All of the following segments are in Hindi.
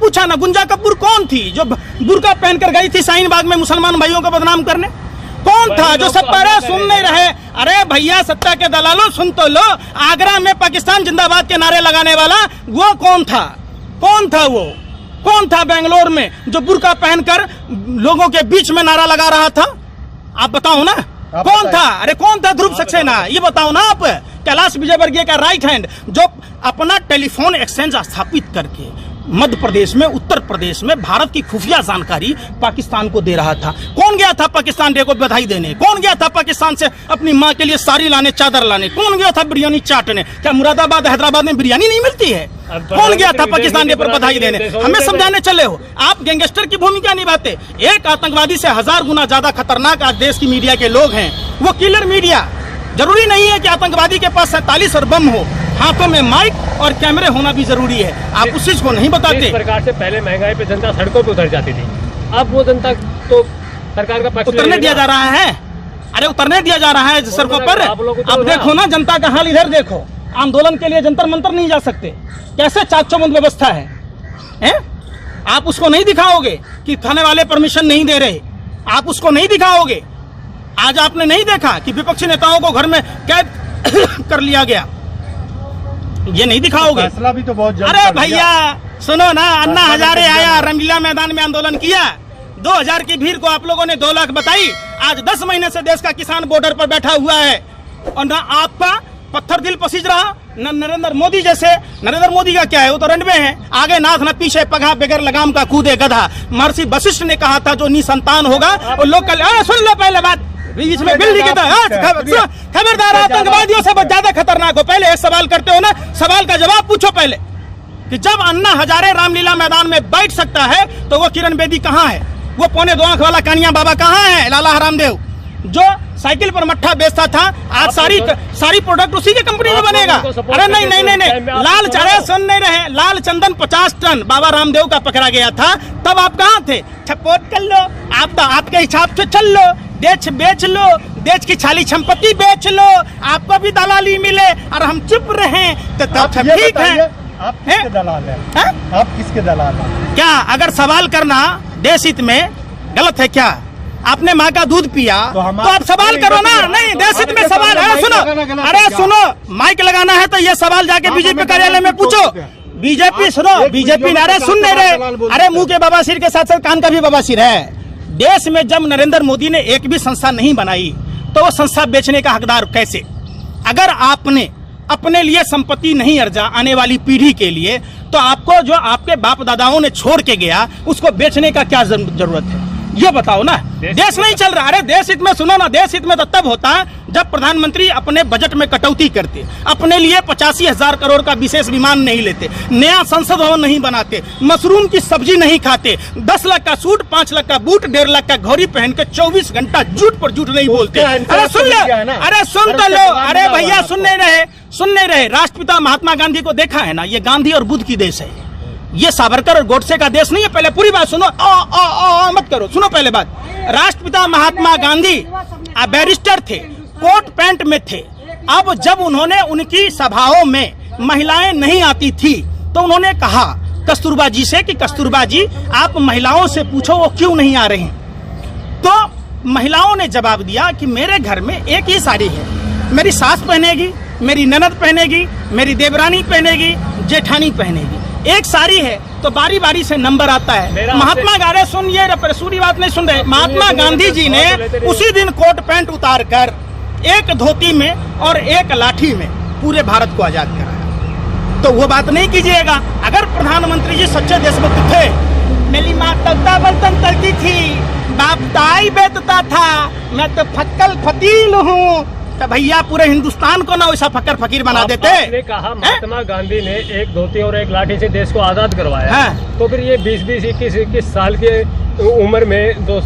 पूछा ना, गुंजा कपूर कौन थी जो बुर्का पहनकर गई थी शाहीन बाग में मुसलमान भाइयों को बदनाम करने? कौन था जो सब पर सुन नहीं रहे? अरे भैया सत्ता के दलालों सुन तो लो, आगरा में पाकिस्तान जिंदाबाद के नारे लगाने वाला वो कौन था? कौन था वो? कौन था बेंगलोर में जो बुर्का पहनकर लोगों के बीच में नारा लगा रहा था? आप बताओ ना कौन था? अरे कौन था ध्रुव सक्सेना? ये बताओ ना आप। कैलाश विजयवर्गीय का राइट हैंड जो अपना टेलीफोन एक्सचेंज स्थापित करके मध्य प्रदेश में, उत्तर प्रदेश में भारत की खुफिया जानकारी पाकिस्तान को दे रहा था। कौन गया था पाकिस्तान डे को बधाई देने? कौन गया था पाकिस्तान से अपनी माँ के लिए साड़ी लाने, चादर लाने? कौन गया था बिरयानी चाटने? क्या मुरादाबाद हैदराबाद में बिरयानी नहीं मिलती है? कौन गया था पाकिस्तान डे पर बधाई देने? हमें समझाने चले हो? आप गैंगस्टर की भूमिका निभाते। एक आतंकवादी से 1000 गुना ज्यादा खतरनाक आज देश की मीडिया के लोग हैं, वो किलर मीडिया। जरूरी नहीं है कि आतंकवादी के पास 47 और बम हो, हाथों में माइक और कैमरे होना भी जरूरी है। आप उस चीज को नहीं बताते। इस प्रकार से पहले महंगाई पे जनता सड़कों पे उतर जाती थी, अब वो जनता तो सरकार का पक्ष उतरने दिया जा रहा है। अरे उतरने दिया जा रहा है सड़कों पर। अब देखो ना जनता का हाल, इधर देखो। आंदोलन के लिए जंतर मंतर नहीं जा सकते, कैसे चाकचौबंद व्यवस्था है? आप उसको नहीं दिखाओगे कि थाने वाले परमिशन नहीं दे रहे, आप उसको नहीं दिखाओगे। आज आपने नहीं देखा कि विपक्षी नेताओं को घर में कैद कर लिया गया, ये नहीं दिखाओगे। फैसला भी तो बहुत जल्द। अरे भैया सुनो ना, अन्ना हजारे आया, रामलीला मैदान में आंदोलन किया, 2000 की भीड़ को आप लोगों ने 2 लाख बताई। आज 10 महीने से देश का किसान बॉर्डर पर बैठा हुआ है और ना आपका पत्थर दिल पसीज रहा, न नरेंद्र मोदी जैसे। नरेंद्र मोदी का क्या है, वो तो रनवे है, आगे नाथ न पीछे पगा, बगैर लगाम का कूदे गधा। महर्षि वशिष्ठ ने कहा था जो निसंतान होगा वो लोग सुन लो पहले बात, बीच में बिल्ली की खबरदार, आतंकवादियों से ज्यादा खतरनाक हो। पहले एक सवाल करते हो ना, सवाल का जवाब पूछो पहले कि जब अन्ना हजारे रामलीला मैदान में बैठ सकता है तो वो किरण बेदी कहाँ है? वो 2.25 आंख वाला कानिया बाबा कहाँ है? लाला हरामदेव जो साइकिल पर मट्ठा बेचता था, आज सारी प्रोडक्ट उसी की कंपनी में बनेगा। अरे नहीं नहीं नहीं नहीं, लाल चारे सुन नहीं रहे। लाल चंदन 50 टन बाबा रामदेव का पकड़ा गया था, तब आप कहाँ थे? सपोर्ट कर लो, आप तो आपके हिसाब से चल लो, देश बेच लो, देश की छाली संपत्ति बेच लो, आपको भी दलाली मिले और हम चुप रहे तो ठीक है। आप किसके दलाल हैं? आप किसके दलाल हैं? क्या अगर सवाल करना देश हित में गलत है क्या? आपने माँ का दूध पिया तो आप सवाल करो ना। नहीं, देश हित में सवाल है। सुनो, अरे सुनो, माइक लगाना है तो ये सवाल जाके बीजेपी कार्यालय में पूछो। बीजेपी सुनो, बीजेपी नारे सुन नहीं रहे। अरे मुंह के बवासीर के साथ साथ कान का भी बवासीर है। देश में जब नरेंद्र मोदी ने एक भी संस्था नहीं बनाई तो वो संस्था बेचने का हकदार कैसे? अगर आपने अपने लिए संपत्ति नहीं अर्जा आने वाली पीढ़ी के लिए, तो आपको जो आपके बाप दादाओं ने छोड़ के गया उसको बेचने का क्या जरूरत है? ये बताओ ना। देश नहीं चल रहा। अरे देश हित में सुनो ना, देश हित में तो तब होता है जब प्रधानमंत्री अपने बजट में कटौती करते, अपने लिए 85,000 करोड़ का विशेष विमान नहीं लेते, नया संसद भवन नहीं बनाते, मशरूम की सब्जी नहीं खाते, 10 लाख का सूट, 5 लाख का बूट, 1.5 लाख का घोड़ी पहन के 24 घंटा झूठ पर झूठ नहीं बोलते। अरे सुन लो, अरे सुन तो लो। अरे भैया सुन नहीं रहे। राष्ट्रपिता महात्मा गांधी को देखा है ना, ये गांधी और बुद्ध की देश है, ये सावरकर और गोडसे का देश नहीं है। पहले पूरी बात सुनो, मत करो, सुनो पहले बात। राष्ट्रपिता महात्मा गांधी बैरिस्टर थे, कोट पैंट में थे। अब जब उन्होंने उनकी सभाओं में महिलाएं नहीं आती थी तो उन्होंने कहा कस्तूरबा जी से कि कस्तूरबा जी आप महिलाओं से पूछो वो क्यों नहीं आ रही। तो महिलाओं ने जवाब दिया कि मेरे घर में एक ही साड़ी है, मेरी सास पहनेगी, मेरी ननद पहनेगी, मेरी देवरानी पहनेगी, जेठानी पहनेगी। एक साड़ी है तो बारी बारी से नंबर आता है। महात्मा गांधी सुन, ये पूरी बात नहीं सुन रहे। महात्मा गांधी जी ने उसी दिन कोट पैंट उतार कर एक धोती में और एक लाठी में पूरे भारत को आजाद कराया। तो वो बात नहीं कीजिएगा। अगर प्रधानमंत्री जी सच्चे देशभक्त थे, मेरी माँ तलता बर्तन तलती थी, बाप दाई बेचता था, मैं तो फक्कल फकीर हूँ, तो भैया पूरे हिंदुस्तान को ना वैसा फकर फकीर बना देते। आपने कहा महात्मा गांधी ने एक धोती और एक लाठी से देश को आजाद करवाया, तो फिर ये 20-20, 21-21 साल के उम्र में जो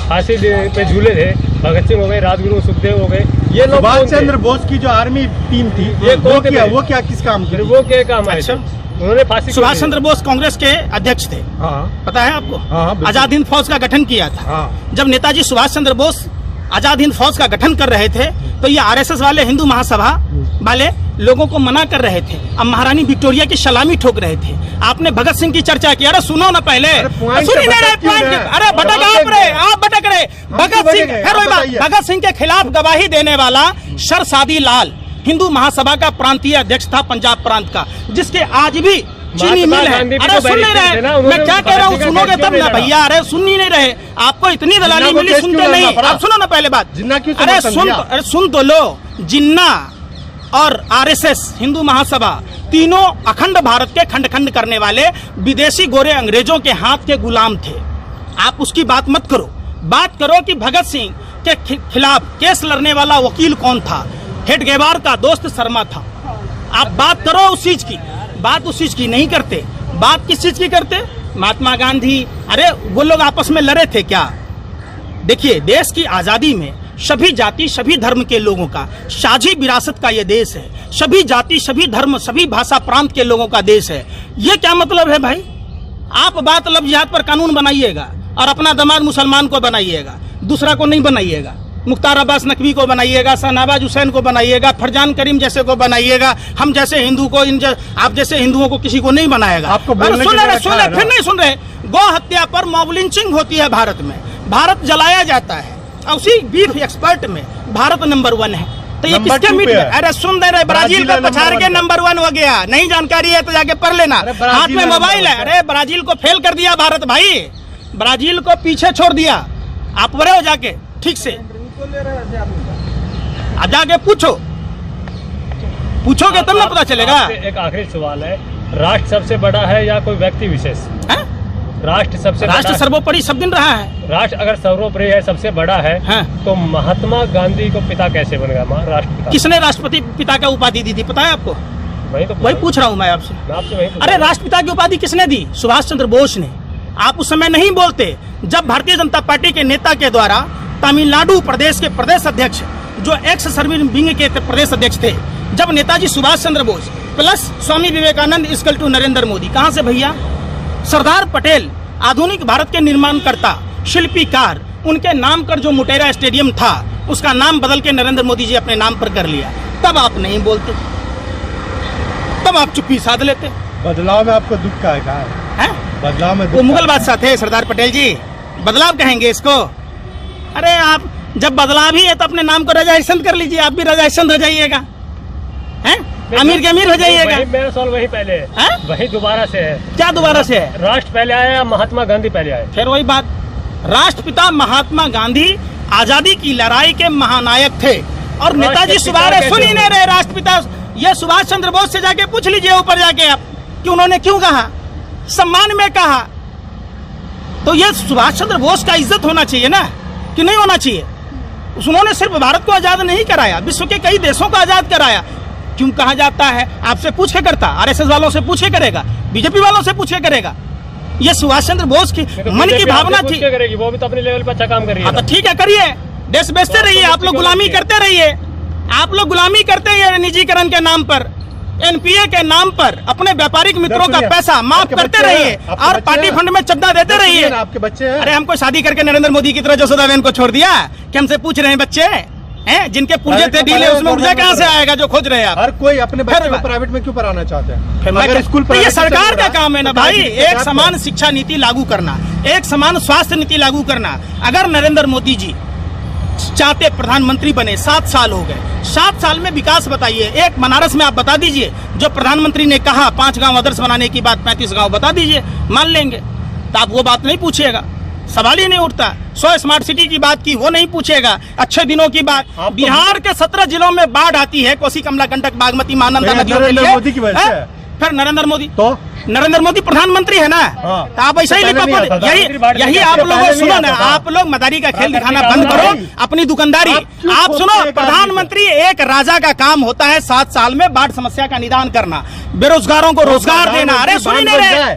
फांसी पे झूले थे, भगत सिंह हो गए, राजगुरु, सुखदेव हो गए, ये लोग सुभाष चंद्र बोस की जो आर्मी टीम थी, ये वो क्या किस काम की? वो क्या काम है? उन्होंने फांसी। सुभाष चंद्र बोस कांग्रेस के अध्यक्ष थे, पता है आपको? आजाद हिंद फौज का गठन किया था। जब नेताजी सुभाष चंद्र बोस आजाद हिंद फौज का गठन कर रहे थे तो ये आरएसएस वाले, हिंदू महासभा वाले लोगों को मना कर रहे थे, अब महारानी विक्टोरिया की सलामी ठोक रहे थे। आपने भगत सिंह की चर्चा की, अरे सुनो ना पहले, सुन ही नहीं रहे पॉइंट। अरे भटक आप भटक रहे। भगत सिंह के खिलाफ गवाही देने वाला शरसादी लाल हिंदू महासभा का प्रांतीय अध्यक्ष था पंजाब प्रांत का, जिसके आज भी चीनी मिल है। अरे सुन नहीं रहे, मैं क्या कह रहा हूँ, सुनोगे तब ना भैया। अरे सुन ही नहीं रहे, आपको इतनी दलाली मिली, सुनते नहीं। आप सुनो ना पहले बात। अरे सुन तो लो। जिन्ना और आरएसएस हिंदू महासभा तीनों अखंड भारत के खंड खंड करने वाले विदेशी गोरे अंग्रेजों के हाथ के गुलाम थे। आप उसकी बात मत करो, बात करो कि भगत सिंह के खिलाफ केस लड़ने वाला वकील कौन था। हेड गेवार का दोस्त शर्मा था। आप बात करो उस चीज की, बात उस चीज की नहीं करते। बात किस चीज की करते? महात्मा गांधी, अरे वो लोग आपस में लड़े थे क्या? देखिए, देश की आजादी में सभी जाति सभी धर्म के लोगों का साझी विरासत का ये देश है। सभी जाति सभी धर्म सभी भाषा प्रांत के लोगों का देश है। ये क्या मतलब है भाई? आप बात लफ्ज़ जिहाद पर कानून बनाइएगा और अपना दामाद मुसलमान को बनाइएगा, दूसरा को नहीं बनाइएगा। मुख्तार अब्बास नकवी को बनाइएगा, शहनाबाज हुसैन को बनाइएगा, फरजान करीम जैसे को बनाइएगा। हम जैसे हिंदू को आप जैसे हिंदुओं को किसी को नहीं बनाएगा। आपको सुन रहे फिर नहीं सुन रहे। गौ हत्या पर मॉब लिंचिंग होती है भारत में, भारत जलाया जाता है। उसी बीफ एक्सपर्ट में भारत नंबर 1 है। तो ये किसके मीट में? अरे सुन दे रहे, ब्राजील को पछाड़ के नंबर 1 हो गया। नहीं जानकारी है तो जाके पढ़ लेना, हाथ में मोबाइल है। अरे ब्राजील को फेल कर दिया भारत भाई, ब्राजील को पीछे छोड़ दिया। आप पढ़े हो जाके ठीक से, जाके पूछोगे तब ना पता चलेगा। एक आखिरी सवाल है, राष्ट्र सबसे बड़ा है या कोई व्यक्ति विशेष? राष्ट्र सर्वोपरि सब दिन रहा है। राष्ट्र अगर सर्वोपरि है, सबसे बड़ा है, तो महात्मा गांधी को पिता कैसे बन गया राष्ट्रपिता? किसने राष्ट्रपति पिता का उपाधि दी थी, पता है आपको? वही पूछ रहा हूँ मैं आपसे। अरे राष्ट्रपिता की उपाधि किसने दी? सुभाष चंद्र बोस ने। आप उस समय नहीं बोलते जब भारतीय जनता पार्टी के नेता के द्वारा तमिलनाडु प्रदेश के प्रदेश अध्यक्ष, जो एक्स सर्विस विंग के प्रदेश अध्यक्ष थे, जब Netaji Subhash Chandra Bose plus Swami Vivekananda equal to Narendra Modi, कहां से भैया? सरदार पटेल आधुनिक भारत के निर्माणकर्ता शिल्पीकार, उनके नाम पर जो मोटेरा स्टेडियम था उसका नाम बदल के नरेंद्र मोदी जी अपने नाम पर कर लिया। तब आप नहीं बोलते, तब आप चुप्पी साध लेते। बदलाव में आपको दुख का है? बदलाव में वो मुगल बादशाह थे सरदार पटेल जी, बदलाव कहेंगे इसको? अरे आप जब बदलाव ही है तो अपने नाम को रजा हिंद कर लीजिए, आप भी रजा हिंद हो जाइएगा, हैं? अमीर के अमीर हो जाइएगा। मेरा सवाल वही पहले है, वही दोबारा से है। क्या दोबारा से है? राष्ट्र पहले आया या महात्मा गांधी पहले आए? फिर वही बात, राष्ट्रपिता महात्मा गांधी आजादी की लड़ाई के महानायक थे और नेताजी सुभाष, सुन ही नहीं रहे, राष्ट्रपिता ये सुभाष चंद्र बोस से जाके पूछ लीजिए ऊपर जाके आप कि उन्होंने क्यों कहा, सम्मान में कहा। तो ये सुभाष चंद्र बोस का इज्जत होना चाहिए ना, कि नहीं होना चाहिए? उन्होंने सिर्फ भारत को आजाद नहीं कराया, विश्व के कई देशों को आजाद कराया। क्यों कहा जाता है? आपसे पूछ के करता, आरएसएस वालों से पूछे करेगा, बीजेपी वालों से पूछे करेगा। ये सुभाष चंद्र बोस की मन की भावना थी। वो भी तो अपने लेवल पर अच्छा काम कर रही है। तो ठीक है, करिए, देश बेचते रहिए, आप लोग गुलामी करते रहिए, आप लोग गुलामी करते हैं निजीकरण के नाम पर, एनपीए के नाम पर अपने व्यापारिक मित्रों का पैसा माफ करते रहिए और पार्टी फंड में चंदा देते रहिए। आपके बच्चे हैं? अरे हमको शादी करके नरेंद्र मोदी की तरह जसोदाबेन को छोड़ दिया कि हमसे पूछ रहे हैं बच्चे हैं जिनके पुर्जे थे डीले, उसमें ऊर्जा कहाँ से आएगा जो खोज रहे हैं आप? हर कोई अपने बच्चे को प्राइवेट में क्यों पढ़ाना चाहते हैं? अगर स्कूल ये सरकार का काम है ना भाई, एक समान शिक्षा नीति लागू करना, एक समान स्वास्थ्य नीति लागू करना। अगर नरेंद्र मोदी जी चाहते प्रधानमंत्री बने, 7 साल हो गए, 7 साल में विकास बताइए। एक बनारस में आप बता दीजिए, जो प्रधानमंत्री ने कहा 5 गांव आदर्श बनाने की बात, 35 गांव बता दीजिए, मान लेंगे। तो आप वो बात नहीं पूछिएगा, सवाल ही नहीं उठता। 100 स्मार्ट सिटी की बात की, वो नहीं पूछेगा। अच्छे दिनों की बात, बिहार के 17 जिलों में बाढ़ आती है, कोसी कमला कंटक बागमती महानंदा नदियों के लिए। फिर नरेंद्र मोदी, तो नरेंद्र मोदी प्रधानमंत्री है ना, तो आप ऐसा ही यही आप लोग सुनो ना, आप लोग मदारी का खेल दिखाना बंद करो, अपनी दुकानदारी। आप सुनो, प्रधानमंत्री एक राजा का काम होता है 7 साल में बाढ़ समस्या का निदान करना, बेरोजगारों को रोजगार देना। अरे सुन ही नहीं रहे,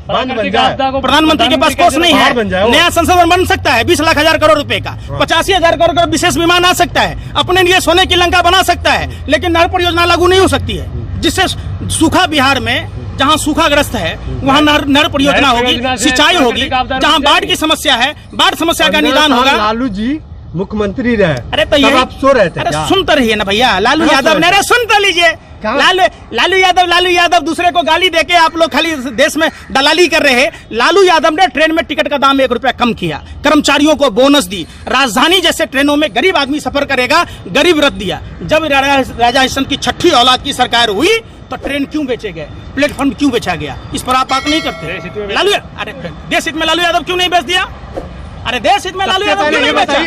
प्रधानमंत्री के पास कोष नहीं है, नया संसद भवन बन सकता है 20,00,000 करोड़ रुपए का, 85,000 करोड़ का विशेष विमान आ सकता है, अपने लिए सोने की लंका बना सकता है, लेकिन नहर परियोजना लागू नहीं हो सकती है, जिससे सूखा बिहार में जहाँ सूखाग्रस्त है वहाँ नहर परियोजना होगी, सिंचाई होगी। जहाँ बाढ़ की समस्या है, बाढ़ समस्या का निदान होगा। लालू जी मुख्यमंत्री रहे, अरे तो ये आप सो रहे थे? अरे सुनते रहिए ना भैया, लालू यादव ने, अरे सुनते लीजिए, लालू यादव दूसरे को गाली देके आप लोग खाली देश में दलाली कर रहे हैं। लालू यादव ने ट्रेन में टिकट का दाम 1 रुपया कम किया, कर्मचारियों को बोनस दी, राजधानी जैसे ट्रेनों में गरीब आदमी सफर करेगा, गरीब रथ दिया। जब राजा हरिश्चंद्र की छठी औलाद की सरकार हुई तो ट्रेन क्यों बेचे गए, प्लेटफॉर्म क्यों बेचा गया, इस पर आप बात नहीं करते। लालू अरे देश हित में लालू यादव क्यों नहीं बेच दिया? अरे देश हित में लालू यादव क्यों नहीं बेचा?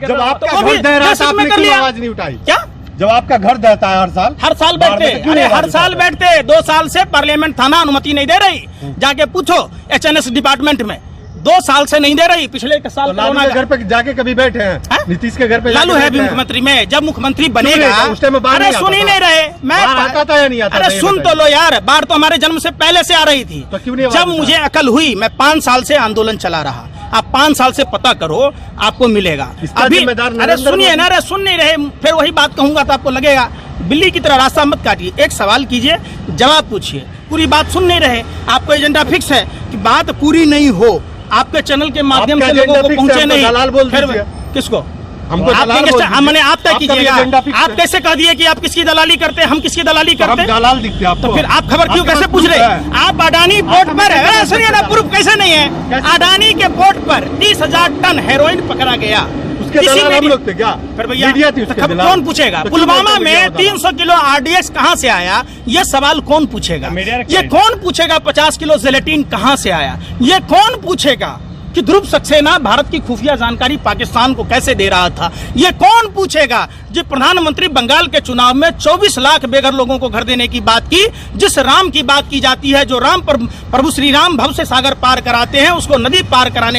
जब आपका घर दह रहा था आपने क्यों आवाज नहीं उठाई? क्या जब आपका घर दहता है हर साल बैठते, अरे हर साल बैठते। 2 साल से पार्लियामेंट थाना अनुमति नहीं दे रही, जाके पूछो एचएनएस डिपार्टमेंट में, 2 साल से नहीं दे रही। पिछले एक साल लालू के घर पे जाके कभी बैठे हैं? नीतीश के घर पे लालू है भी मुख्यमंत्री में, जब मुख्यमंत्री बनेगा अरे सुन ही नहीं रहे। मैं आता था या नहीं आता? अरे सुन तो लो यार, बाढ़ तो हमारे जन्म से पहले से आ रही थी। तो क्यों नहीं? जब मुझे अकल हुई, मैं 5 साल से आंदोलन चला रहा। आप 5 साल से पता करो, आपको मिलेगा। अभी अरे सुनिए ना, अरे सुन नहीं रहे, फिर वही बात कहूंगा तो आपको लगेगा बिल्ली की तरह रास्ता मत काटिए। एक सवाल कीजिए, जवाब पूछिए, पूरी बात सुन नहीं रहे। आपको एजेंडा फिक्स है कि बात पूरी नहीं हो, आपके चैनल के माध्यम से लोगों को पहुंचे नहीं। दलाल बोल दीजिए। किसको? हमको मैंने आप तय कीजिएगा। आप कैसे कह दिए कि आप किसकी दलाली करते हैं, हम किसकी दलाली करते हैं? दलाल दिखते हैं आपको। तो फिर आप खबर क्यों कैसे पूछ रहे हैं? आप अडानी पोर्ट पर है, सुनिए ना, प्रूफ कैसे नहीं है? अडानी के पोर्ट पर 30,000 टन हेरोइन पकड़ा गया। उसके दलाल हम लोग थे क्या? फिर भैया कौन पूछेगा? पुलवामा में 300 किलो RDX कहाँ से आया, ये सवाल कौन पूछेगा? ये कौन पूछेगा 50 किलो जेलेटिन कहाँ से आया? ये कौन पूछेगा कि ध्रुव सक्सेना भारत की खुफिया जानकारी पाकिस्तान को कैसे दे रहा था? ये कौन पूछेगा? जी प्रधानमंत्री बंगाल के चुनाव में 24 लाख बेघर लोगों को घर देने की बात की। जिस राम की बात की जाती है, जो राम पर प्रभु श्री राम भव से सागर पार कराते हैं, उसको नदी पार कराने